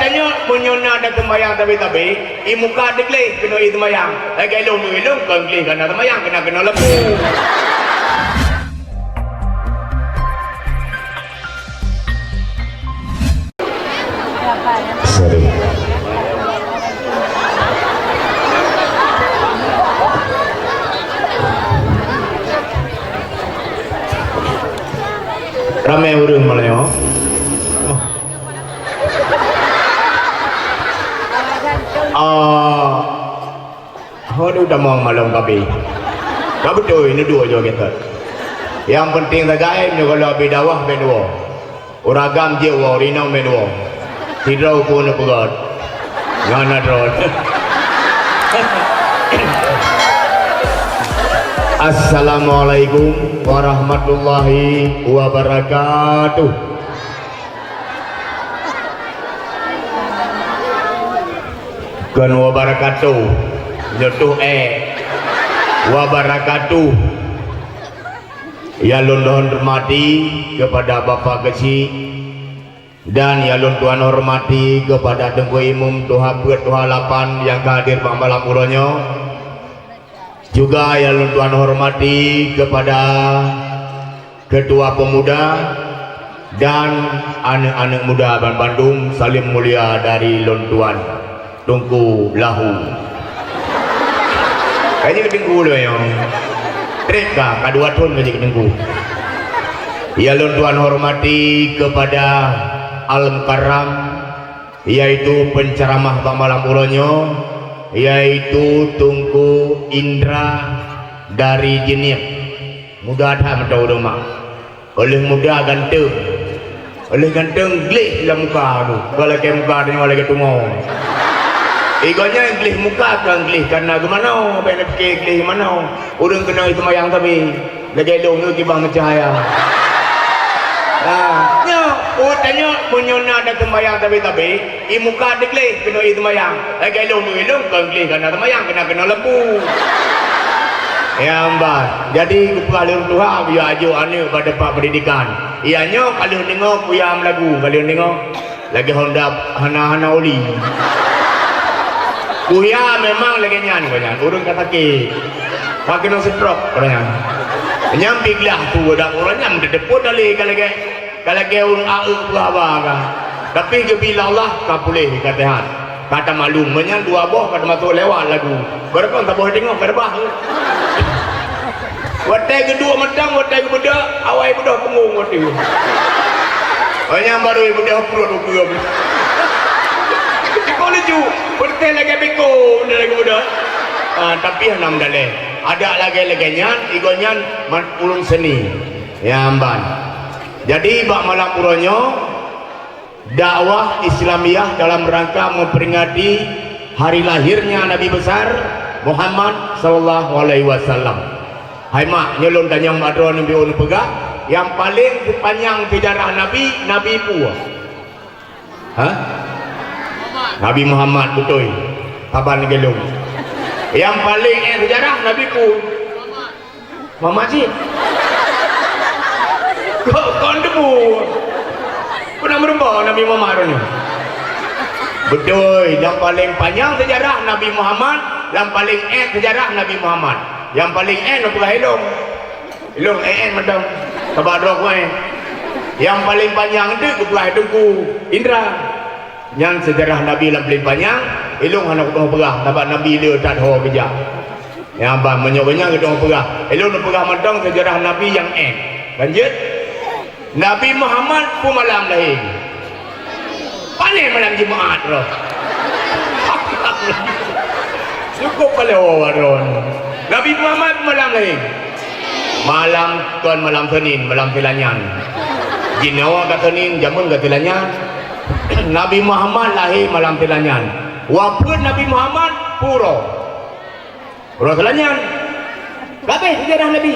tanya punyona ada tembayang tapi muka dekleh kena tembayang. Lagi elong kan kleh kena tembayang kena lembu. Sorry. Ramai urang malaya. Hodu damang malam kabi. Kamu tu ini dua je kita. Yang penting saja ni kalau bedawah bedua. Uragam je warina bedua. Tidak pun pegat. Ngana drone. Assalamualaikum warahmatullahi wabarakatuh. Kan wabarakatuh. Nyetuh wabarakatuh. Ya lon hormati kepada Bapak kecil dan ya lon tuan hormati kepada Tengku Imam Tuhan Buat Tuhan Lapan yang hadir pada malam ulanya. Juga ya lon tuan hormati kepada Ketua Pemuda dan anak-anak muda Bandung. Salim mulia dari lon tuan Tungku Lahu. Kayaknya kedengku loh yang treka kedua tahun kayaknya kedengku. Ya lon tuan hormati kepada Al-Mukarram, yaitu penceramah malam ulanya, yaitu Tungku Indra dari Jenik. Muda dah mentau rumah. Oleh muda ganteng. Oleh ganteng glih dalam muka tu. Kalau ke muka ni oleh ke tunggu. Igonya glih muka kan glih karena gimana? Apa nak fikir glih mana? Urang kena itu mayang tapi lagi dong tu kibang cahaya. Nya, tanya punyona ada tembayang tapi muka dekleh kena itu mayang. Lagi dong kan glih karena tembayang kena lembu. Ya mbak, jadi kepala Tuhan biar ajo ane pada pak pendidikan. Ianya kalau dengar kuyam lagu, kalau dengar lagi Honda hana oli. Kuya memang lagi nyan banyak. Urang kata ke, pakai nasi truk orangnya. Nyambiglah tu ada orangnya mendepot dalih kalau urang au apa. Tapi bila Allah kapulih katahan. Kata maklum menyan dua boh kata masuk lewat lagu. Berapa tak boleh tengok berbah. Watai kedua matang, watai kebudak, awai budak pengung watai. Banyak baru budak perut. Kau lucu, bertel lagi beko, lagi budak. Tapi hanam daleh. Ada lagi nyan, igonyan ulung seni. Ya amban. Jadi bak malam uronyo dakwah Islamiyah dalam rangka memperingati hari lahirnya Nabi besar Muhammad sallallahu alaihi wasallam. Hai mak nyelon tanyang madron biun pegah yang paling panjang sejarah Nabi Pu. Nabi Muhammad betul. Kapan gelung. Yang paling sejarah Nabi Pu. Muhammad sih. Kau debu. Pernah berubah Nabi Muhammad ni. Betul, yang paling panjang sejarah Nabi Muhammad, yang paling sejarah Nabi Muhammad. Yang paling nak pegah hilong. Hilong madam. Sebab drok Yang paling panjang tu pegah Tungku Indra. Yang sejarah Nabi yang paling panjang, hilong hendak pegah sebab Nabi dia tak tahu kerja. Yang abang menyoknya kita pegah. Hilong nak pegah madam sejarah Nabi yang Lanjut. Nabi Muhammad pun malam lahir. Paling malam Jumaat roh. Cukup pada waron. Nabi Muhammad malam lahir. Malam Senin, malam Tilanyan. Jinawa kat Senin, jamun kat Tilanyan. Nabi Muhammad lahir malam Tilanyan. Wafat Nabi Muhammad puro. Puro Tilanyan. Berapa sejarah Nabi?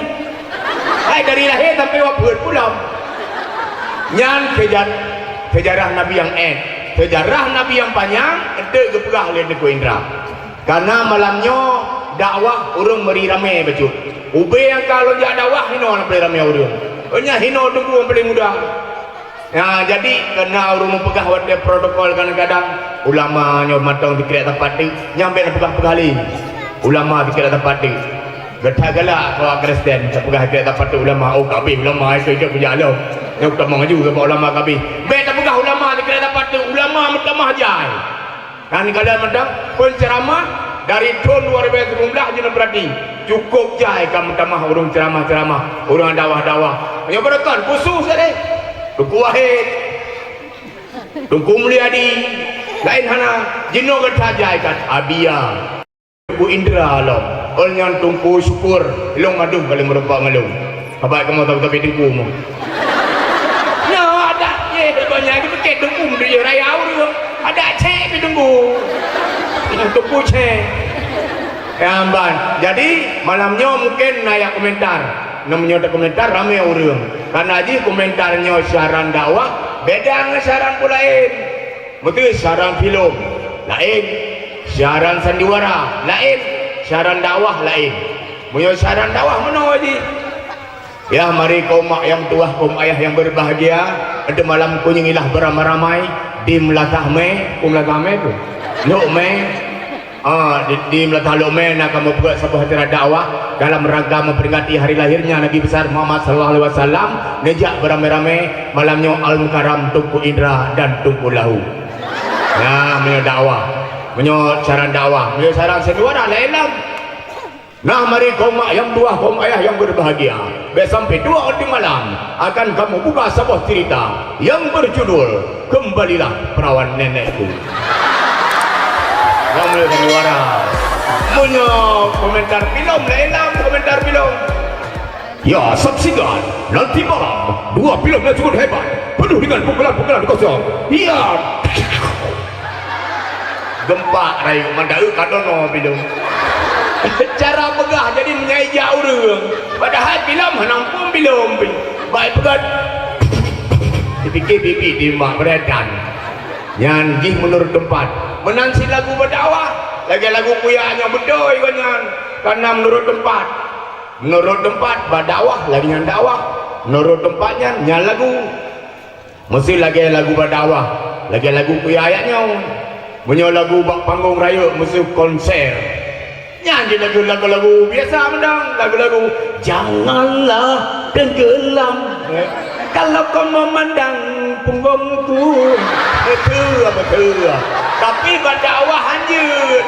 Hai dari lahir sampai wafat pulang. Nyan sejarah Nabi yang sejarah Nabi yang panjang ada keperah oleh Tengku Indra. Karena malamnya dakwah urang beri ramai bacut. Ube yang kalau jak dakwah hino nak beri ramai urang. Hanya hino Tengku yang paling muda. Ya, jadi kena urung pegah wadah protokol kadang-kadang ulama nyo matang dikira tempat ni nyampe pegah-pegah li ulama dikira tempat ni getah galak kau Kristen pegah dikira tempat tu ulama oh kabeh ulama itu je berjalan ni utama juga ulama kabeh beta pegah ulama dikira tempat tu ulama mutamah jai kan kadang matang penceramah dari tahun 2019 je berarti cukup jai kamu tamah urung ceramah-ceramah urung dakwah-dakwah hanya berkan khusus deh Tungku Wahid Tungku Mulyadi lain hana jino ketajai kan Abia Tungku Indra long olnyan Tungku Syukur long aduh kali merupak ngalung apa kamu tahu tapi tungku mu no ada ye banyak itu pakai tungku dia raya urang ada cek tungku tungku cek amban jadi malamnya mungkin naik komentar namanya ada komentar ramai orang karena aja komentarnya siaran dakwah beda dengan siaran pun lain betul siaran film lain siaran sandiwara lain siaran dakwah lain punya siaran dakwah mana aja ya mari kaum mak yang tua kaum ayah yang berbahagia ada malam kunjungilah beramai-ramai di Melatah Me tu Lok Me di Melatah Lome nak membuat sebuah acara dakwah dalam rangka memperingati hari lahirnya Nabi besar Muhammad sallallahu alaihi wasallam ngejak beramai-ramai malamnya Al-Mukarram Tungku Indra dan Tungku Lahu nah menyo dakwah menyo cara dakwah menyo cara seduara lain nah mari kaum mak yang tua kaum ayah yang berbahagia sampai 2 di malam akan kamu buka sebuah cerita yang berjudul Kembalilah Perawan Nenekku Ramai suara punya komentar film lain komentar film ya saksikan nanti malam 2 film yang cukup hebat penuh dengan pukulan-pukulan kosong iya gempa rayu mandau kadono film cara pegah jadi menyaijak orang padahal film menampung film baik pegat dipikir-pikir di mak beredan nyanjih menurut tempat menansi lagu berdakwah lagi lagu kuyanya bedoy kanyan karena menurut tempat berdakwah lagi yang dakwah menurut tempatnya nyal lagu mesti lagi lagu berdakwah lagi lagu kuyayanya punya lagu bak panggung raya mesti konser nyanyi lagu-lagu biasa mendang lagu-lagu janganlah tenggelam kalau kau memandang punggungku betul tapi berdakwah hanjut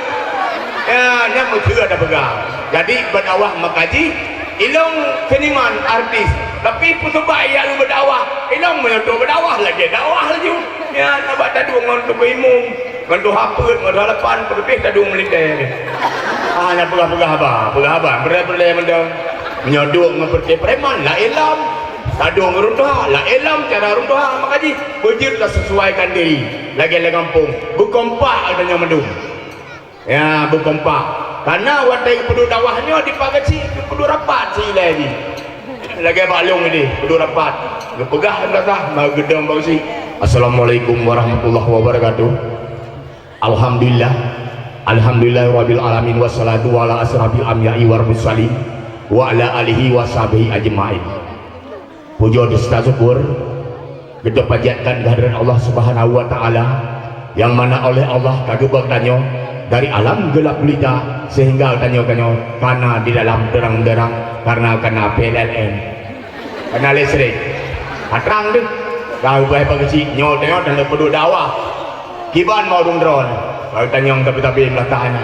ya yang betul ada pegang jadi berdakwah makaji ilong seniman artis tapi putus bayar berdakwah ilong menyentuh berdakwah lagi dakwah lagi ya nampak tadung untuk imum untuk haput untuk halapan lebih tadung melintah hanya pegah-pegah abang berat-berat mendang menyodok mempercayai preman lah ilam tadung runtuh lah ilam cara runtuh makaji bujur tak sesuaikan diri lagi kampung berkompak adanya mendung ya berkompak karena wadah penduduk dakwahnya dipagasi penduduk rapat si lagi balung ini penduduk rapat pegah dah mau gedang bau si Assalamualaikum warahmatullahi wabarakatuh Alhamdulillah wabil alamin wassalatu ala asrafil anbiya'i war mursalin wa ala alihi washabihi ajma'in puja dusta syukur kita panjatkan kehadiran Allah Subhanahu wa taala yang mana oleh Allah kagebak danyo dari alam gelap gulita sehingga danyo-danyo karena di dalam terang-terang karena PLN karena listrik terang deh kau baik pagi nyo tengok dan penduduk dakwah kiban mau dron kau tanyong tapi melatahan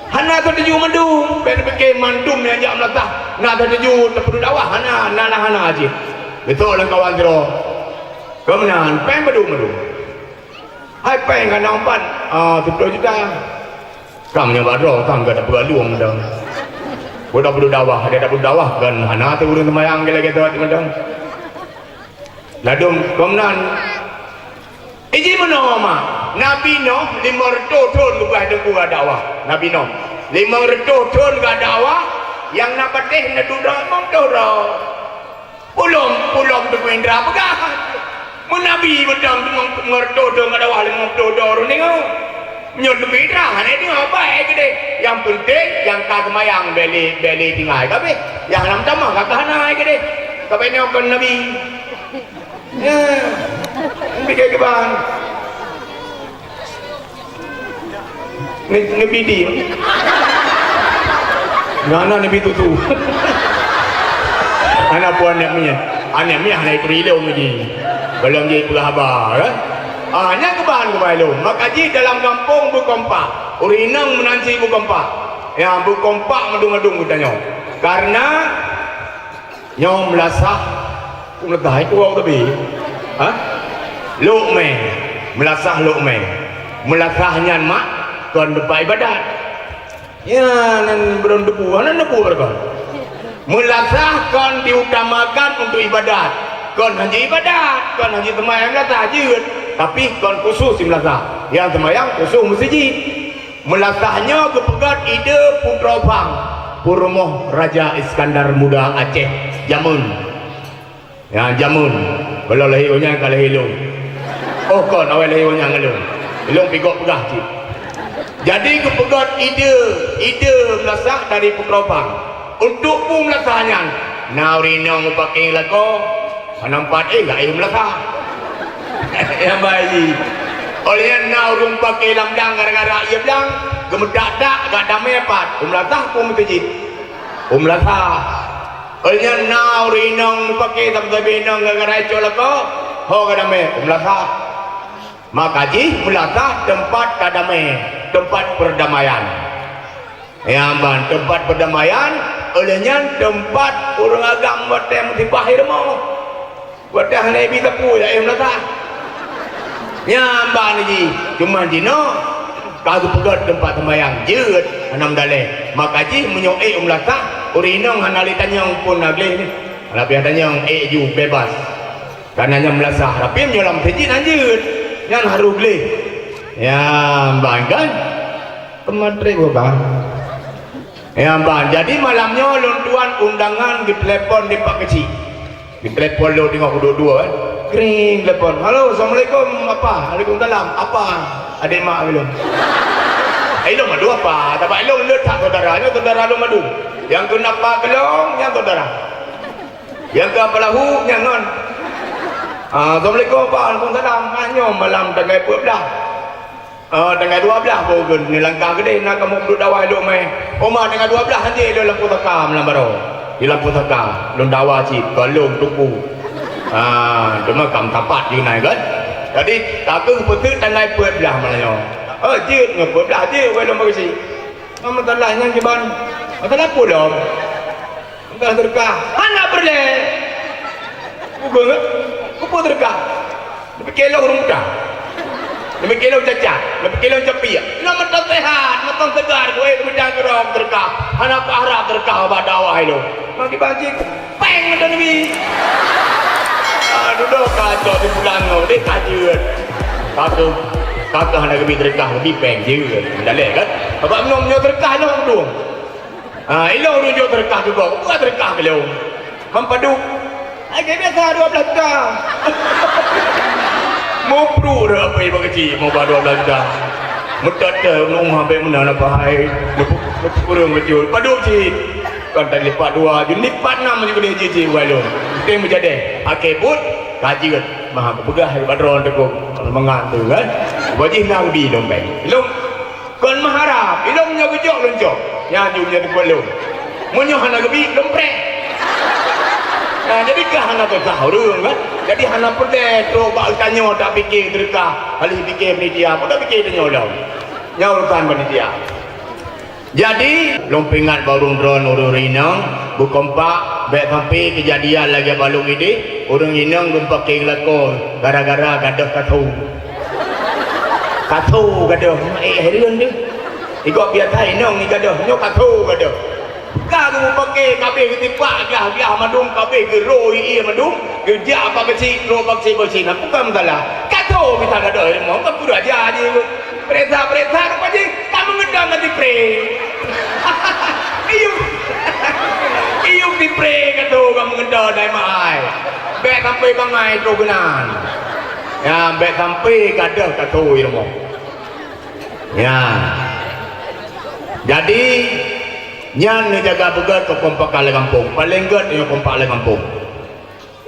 hana tertuju mendung PNPK mandum yang jak melatah nak tertuju penduduk dakwah hana aja betul lah kawan dro kemenangan peng mendung hai peng kan nampan 10 juta kamu nyoba dro kamu gak ada bergaluang mendung udah penduduk dakwah kan hana tu urung temayang lagi tu mendung ladung kemenangan iji menoma Nabi Nuh 500 tahun lepas dengku dakwah Nabi Nuh 500 tahun ke dakwah yang nak patih nak duduk memang pulang tu Indra pegah Nabi betul mengerti dengan dakwah 50 tahun ni menyot lebih Indra ni apa gede yang penting yang tak semayang beli tinggal tapi yang nak tambah kakak hana gede tapi ni akan Nabi Ya, bikin ke bang. Ngebidi. Ngana nabi tutu. Anak puan nak punya. Anak punya naik perilau ni. Belum jadi pelahabar. Nya kebahan kebalu. Makaji dalam kampung berkompak. Urinang menansi berkompak. Ya berkompak medung-medung katanya. Karena nyom melasah. Melasah itu orang tapi. Lukme. Melasah lukme. Melasahnya mak. Kon depan ibadat. Ya nan beron debu. Nan debu berkon. Melasah kon diutamakan untuk ibadat. Kon haji ibadat. Kon haji temayang melasah jut. Tapi kon khusus si melasah. Yang temayang khusus masjid. Melasahnya kepegat ide putra bang. Purmoh Raja Iskandar Muda Aceh. Jamun. Ya jamun. Kalau lahirnya kalau hilung. Oh kon awal lahirnya ngelung. Hilung pigok pegah cik. Jadi kepegat ide melasah dari putra bang. Untuk pun melasahnya. Naurinong pakai lagu. Nampak gak ilmu melasah. Yang baik. Olehnya naurung pakai lamdang gara-gara ia bilang gemedak-dak gak damai apa. Melasah pun menjijit. Melasah. Olehnya naurinong pakai tam-tabinong gara-gara itu lagu. Ho gak damai. Melasah. Makaji melasah tempat kadamai. Tempat perdamaian. Ya ban tempat perdamaian. Olehnya tempat orang agam buat yang dibahir mau. Buat yang nabi tepu ya melasah. Nyambang ni cuma dino kalau pegat tempat sembahyang jeut enam daleh makaji menyoe melasah urinong hanali tanyang pun agle ni tapi adanya ju bebas karena melasah tapi menyolam sejid anjeut yang haru gle ya bang kan kementre bang ya bang jadi malamnya lontuan undangan di telepon di Pak Kecil di telepon lo tengok dua-dua kan kering telepon. Halo, assalamualaikum apa? Waalaikumsalam. Apa? Adik mak belum? Ilmu madu apa? Tapi ilmu letak saudaranya, saudara lu madu. Yang kenapa gelong, yang saudara. Yang ke apa lahu, yang non. Assalamualaikum apa? Waalaikumsalam. Hanya malam tengah 12. Tengah 12 pun ni langkah gede nak kamu duduk dawai duk mai. Oma tengah 12 nanti dia lampu takam lambaro. Di lampu takam, lun dawa cip, galung tupu. Cuma kam tapat je naik kan. Jadi takut betul tanai puat belah malahnya. Jid ngeput belah je welong bagi. Mama talahnya kiban. Masalah apa dong? Entah terkah. Anak berle. Bukan. Apa terkah? Lebih kilo rumka. Lebih kilo cacat. Lebih kilo capi. Nak matang sehat, matang segar. Gue bidang gerong terkah. Anak harap terkah badawah itu. Maki banjik. Peng ada nabi. Duduk kacau di bulan ni kajian kakak hendak lebih terkah lebih peng je dalek kan sebab minumnya terkah long dong ilong runjuk terkah juga bukan terkah beliau mempadu agak biasa 12 dah mau pru dah apa yang kecil mau 12 dah mutat dah ngomong sampai mana nak bahai lepuk kurung kecil padu cik kan tadi lipat 2 je lipat 6 juga dia je walong itu yang menjadi akibut kaji kan maha kepegah badron tekuk mengantu kan wajib nabi dompet ilung kon maharap ilungnya gejok loncok nyanyu nya tekuk lu munyo hana gebi dompet jadi kah hana tu tahu reung kan jadi hana pede tro bak tanyo tak fikir terkah alih fikir penitia pun tak fikir tanyo dah nyautan penitia jadi lompengan barung drone ururinang bukompak baik sampai kejadian lagi balung ini orang inang pakai lakon gara-gara gadah katu gadah herian dia ikut biasa inang ni gadah nyok katu gadah kamu pakai kabeh ketipak gah madung kabeh gero iya madung kerja apa kecil ro pakai bersih nak bukan masalah katu kita gadah mau kan pura aja je perintah apa je kamu ngedang nanti pre Iyuk di pre kata kamu ngedang dari mahal baik sampai bangai tu genan ya baik sampai gadah kata ilmu ya jadi nyan ni jaga begat ke kompak kali kampung paling gad ni kompak kali kampung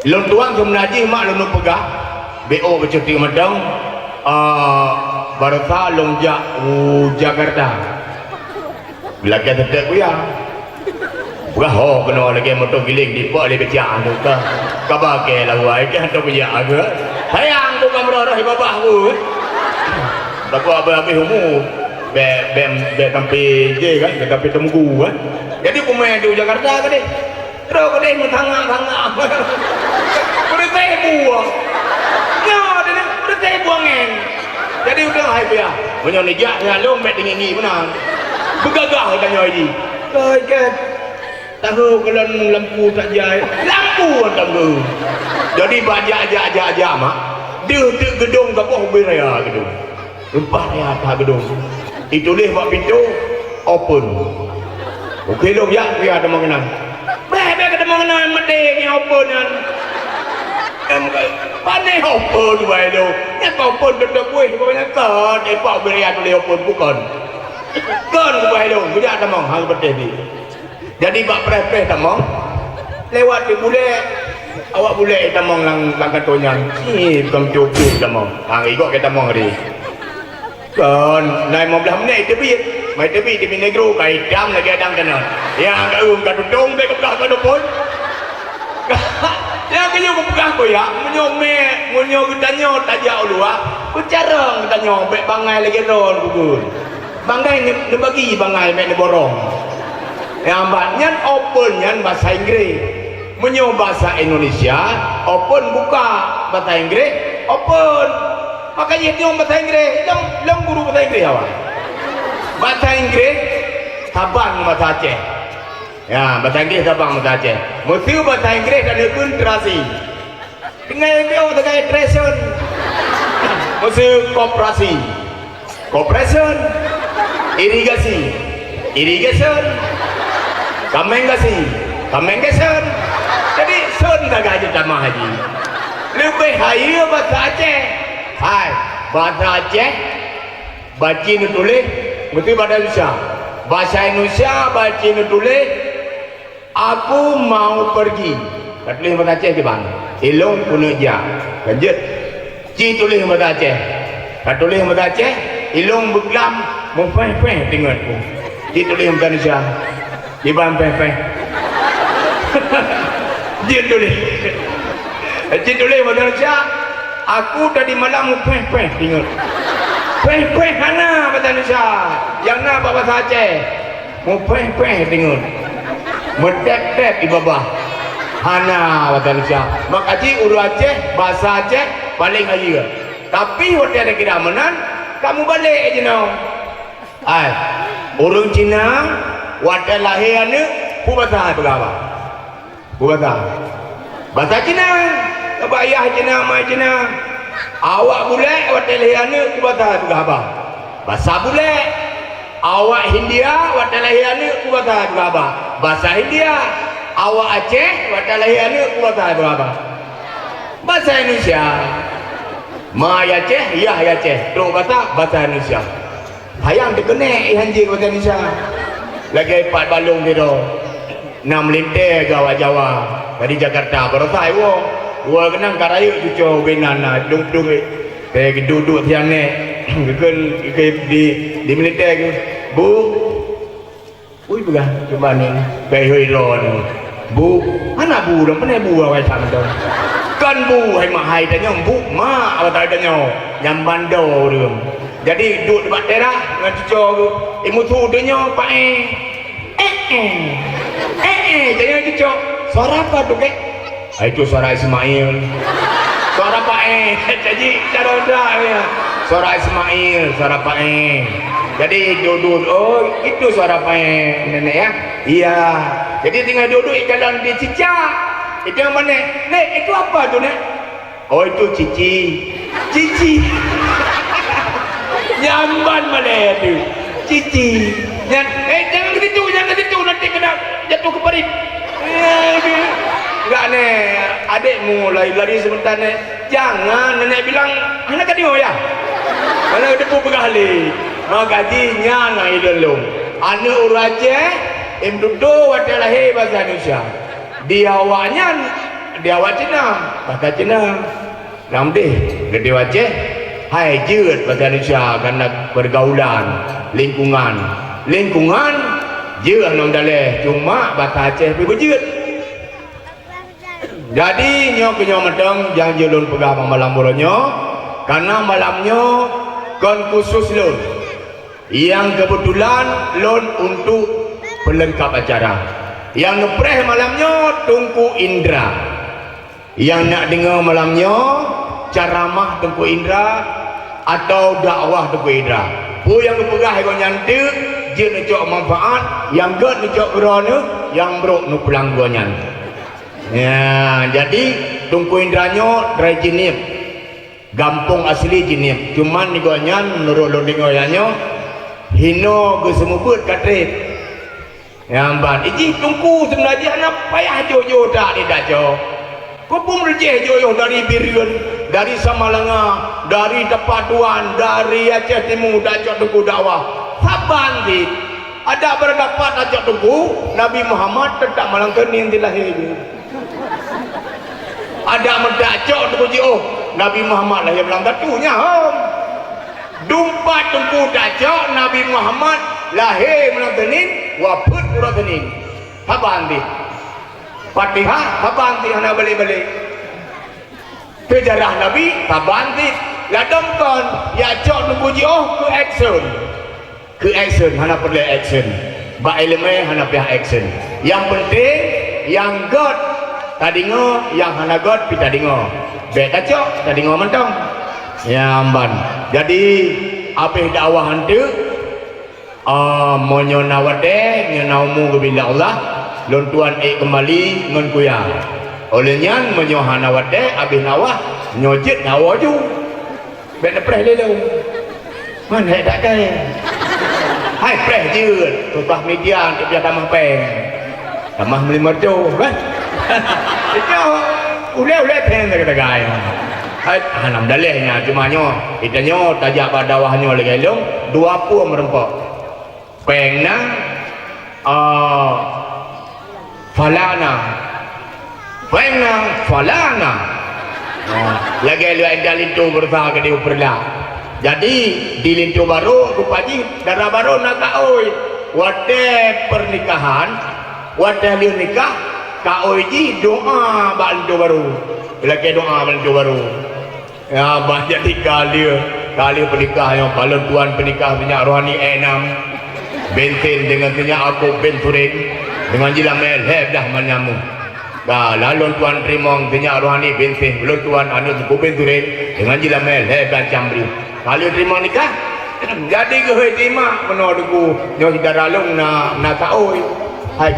Lon tuang ke menaji mak lon pegah. BO bercuti madang. Barata longjak Jakarta. Bila kita tetap ya. Bukan kena lagi motor giling di pak dia kecak tu ke. Kabar ke lah wai ke tu punya ke. Sayang tu kamera dah babah aku. Aku habis umur. Be sampai je kan, be sampai Temgu kan. Jadi pemain di Jakarta ke dia. Terus ke dia mentangak-tangak. Udah saya buang. Ya, dia udah saya buangin. Jadi udah hai dia. Punya nejak dia long mek tinggi menang. Begagah tanya ini. Kan. Tahu kalau lampu tak jaya. Lampu tak tahu. Jadi bajak mak. Dia gedung ke bawah beraya gedung. Lepas dia atas gedung. Ditulis buat pintu open. Okey dong ya, dia ada mengenang. Bebe ada mengenang mati yang open kan. Pandai open bae do. Ya open betul kuih pokoknya kan depa beria tulis open bukan. Kan bae do, dia ada mong hang betul ni. Jadi bak prepres tamong. Lewat di bule. Awak bule tamong lang katonya. Ni bukan cukup tamong. Hang ikut kita tamong hari. Kan, naik 15 menit tepi. Mai tepi tepi negro kai dam lagi adang kena. Ya ka ka tudung be ka ka pun. Ya ka yo ka ko ya, munyo gedanyo tajak ulua. Ku jarang gedanyo be bangai lagi ron gugur. Bangai ni bagi bangai me ni borong. Ya mbak nyan open nyan bahasa Inggris. Munyo bahasa Indonesia, open buka bahasa Inggris, open. Makanya dia bahasa Inggris, long guru bahasa Inggris awak. Bahasa Inggris Sabang bahasa Aceh. Ya, bahasa Inggris Sabang bahasa Aceh. Mesti bahasa Inggris ada kontrasi. Dengan dia dengan treasure. Mesti koperasi. Cooperation. Irrigation. Communication. Jadi sun tak aja tambah haji. Lebih haya bahasa Aceh. Hai, bahasa Aceh baca ni tulis mesti bahasa Indonesia. Bahasa Indonesia baca ni tulis aku mau pergi. Tak tulis bahasa Aceh ke bang? Ilong punuja. Lanjut. Ci tulis bahasa Aceh. Tak tulis bahasa Aceh, ilong beglam mau peh tengok aku. Ci tulis bahasa Indonesia. Di bang peh. Ci tulis. Ci tulis bahasa Indonesia. Aku tadi malam peh tengok. Peh hana bahasa Indonesia. Yang na bahasa Aceh. Mu peh tengok. Medep di bawah. Hana bahasa Indonesia. Mak Haji uru Aceh, bahasa Aceh paling haji. Tapi hotel kira menan, kamu balik aja now. Ai, urang Cina, hotel lahir ane, ku bahasa berapa? Bahasa Cina. Ayah Cina, mai Cina. Awak bule hotel lahir ku bahasa berapa? Bahasa bule. Awak Hindia hotel lahir ku bahasa berapa? Bahasa Hindia. Awak Aceh hotel lahir ku bahasa berapa? Bahasa Indonesia. Ma Aceh, ya Aceh. Terus bahasa Indonesia. Hayang dekene hanji bahasa Indonesia. Lagi 4 balung dia. 6 lintir Jawa. Dari Jakarta baru tahu. Gua kenang karayu cucu benana duduk duduk tiane di militer ke bu bukan cuma ni kayak ron bu mana bu dong mana bu awak sama dong kan bu hai mahai tanya bu ma awak tanya nyamban do rum jadi duduk di batera dengan cucu imu tu tanya pak tanya cucu suara apa tu ke itu suara Ismail. Suara Pak jadi cara ya. Suara Ismail, suara Pak Jadi duduk, oh itu suara Pak nenek ya. Iya. Jadi tinggal duduk jalan di cicak. Itu yang mana? Nek, itu apa tuh nek? Oh itu Cici. Jamban mana itu? Cici. Jangan gitu nanti kena jatuh ke parit. Enggak nih, adikmu lari sebentar nih. Jangan, nenek bilang, anak kadio ya. Kalau udah pun bergali, gajinya ngai dulu. Anak uraje, duduk wadah lahir bahasa Indonesia. Dia awaknya dia awak Cina bahasa Cina nam deh gede wajah hai jeut bahasa Indonesia karena pergaulan lingkungan jeut nam daleh cuma bahasa Aceh pi berjeut jadi nyo kenyo medeng yang jelun pegah malam bolonyo karena malamnya kon khusus lon yang kebetulan lon untuk pelengkap acara yang ngepreh malamnya Tungku Indra yang nak dengar malamnya ceramah Tungku Indra atau dakwah Tungku Indra pu yang pegah kau nyantik je necok manfaat yang god necok berona yang brok nu pulang gua nyan ya jadi Tungku Indranyo dari Jinip gampung asli Jinip cuman ni gua nyan menurut lo dengoyanyo hino ke semubut katret yang ban iji tungku sebenarnya anak payah jojo tak tidak jo kupung rejeh jojo dari Biriun dari Samalanga dari Dapatuan dari Aceh Timur dacok tungku dakwah saban di ada berdapat dacok tungku Nabi Muhammad tetap malangkening di lahir ada mendacok tungku oh Nabi Muhammad lahir belang datunya dumpat tungku dacok Nabi Muhammad lahir melangkening waput uratening habanti Fatihah habanti hana balik-balik sejarah Nabi habanti ladamkan ya cok nunggu oh ke action hana perlu action ba ilmu hana pihak action yang penting yang God tadi ngo yang hana God pi tadi ngo beta cok tadi ngo mentong ya amban jadi apa dakwah hantu monyo nawade ngenaumu bila Allah lon tuan kembali ngon kuya oleh nyan monyo hanawade abis nawah nyojit nawa ju ben preh lelo man hai dak kai hai preh jeut tukah media dia tamah peng tamah beli merdo kan itu ule ten kata gai hai hanam dalehnya cuma nyo itanyo tajak badawahnya lagi long 20 merempok pengna falana lagi lu ada lintu bersah ke dia perlah jadi di lintu baru rupaji darah baru nak kaoi wate pernikahan wate liu nikah kaoi ji doa bak lintu baru lagi doa bak lintu baru ya banyak kali pernikah yang kalau tuan pernikah punya rohani enam bentin dengan tanya aku benturin dengan jilamel heb dah menyamu dah lalu tuan trimong tanya rohani bentin belum tuan anu aku benturin dengan jilamel heb dan cambri kalau trimong nikah jadi ke terima menoduku nyo saudara long na kaoi hai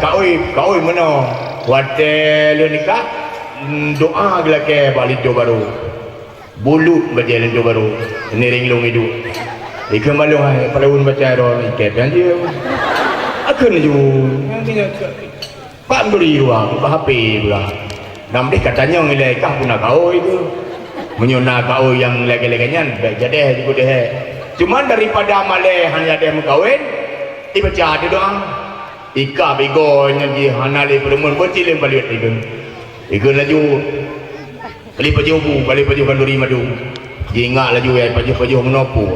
kaoi meno wate lu nikah doa gelake balik do baru bulu berjalan do baru ini ringlung hidup ikan malu hai pelaun baca roh ikan dan dia akan ju pak beri ruang HP pula nam dia katanya nilai kah pun nak kau itu menyona kau yang lagi-laginya jadi juga deh cuma daripada maleh hanya dia mengkawin dibaca ada doang ika bego nyanyi hanali perempuan bocil balik itu ikan laju balik baju kanduri madu jingak laju ya baju menopu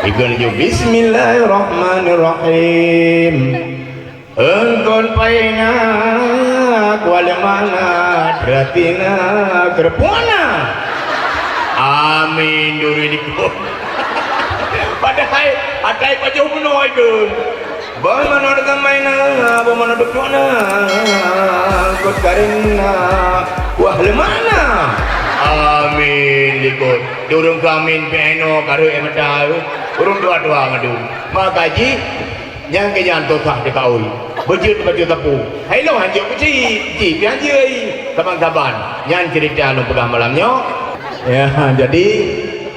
ikan laju bismillahirrahmanirrahim engkon paina kuala mana dratina kerpona amin dulu ini padahal ada baju penuh itu bagaimana dengan mainnya bagaimana dokternya kot karena wah lemana amin likut durung kamin peno karo emedal urung dua-dua ngadu makaji yang kejanto tak dikaui bejut baju tepu hello hanjau kuci ji pianjai kapan-kapan yang cerita lu pegang malamnya ya jadi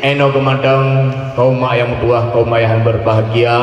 eno kemandang kaum mak yang tua kaum yang berbahagia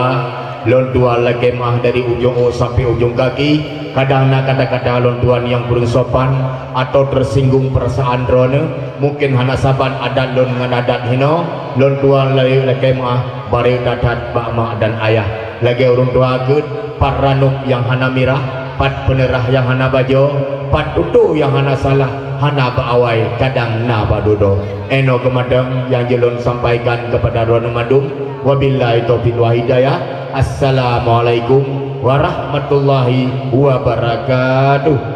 lon tua lagi mah dari ujung O sampai ujung kaki kadang nak kata-kata lon tuan yang kurang sopan atau tersinggung perasaan drone mungkin hana saban adat lon dengan adat hino lon tuan lagi mah bari dadat bak mak dan ayah lagi orang tua agud paranuk yang hana mirah pat penerah yang hana bajo, pat tutu yang hana salah, hana baawai kadang na badudo. Eno kemadang yang jelon sampaikan kepada Rona Madum. Wabillahi taufiq wa hidayah. Assalamualaikum warahmatullahi wabarakatuh.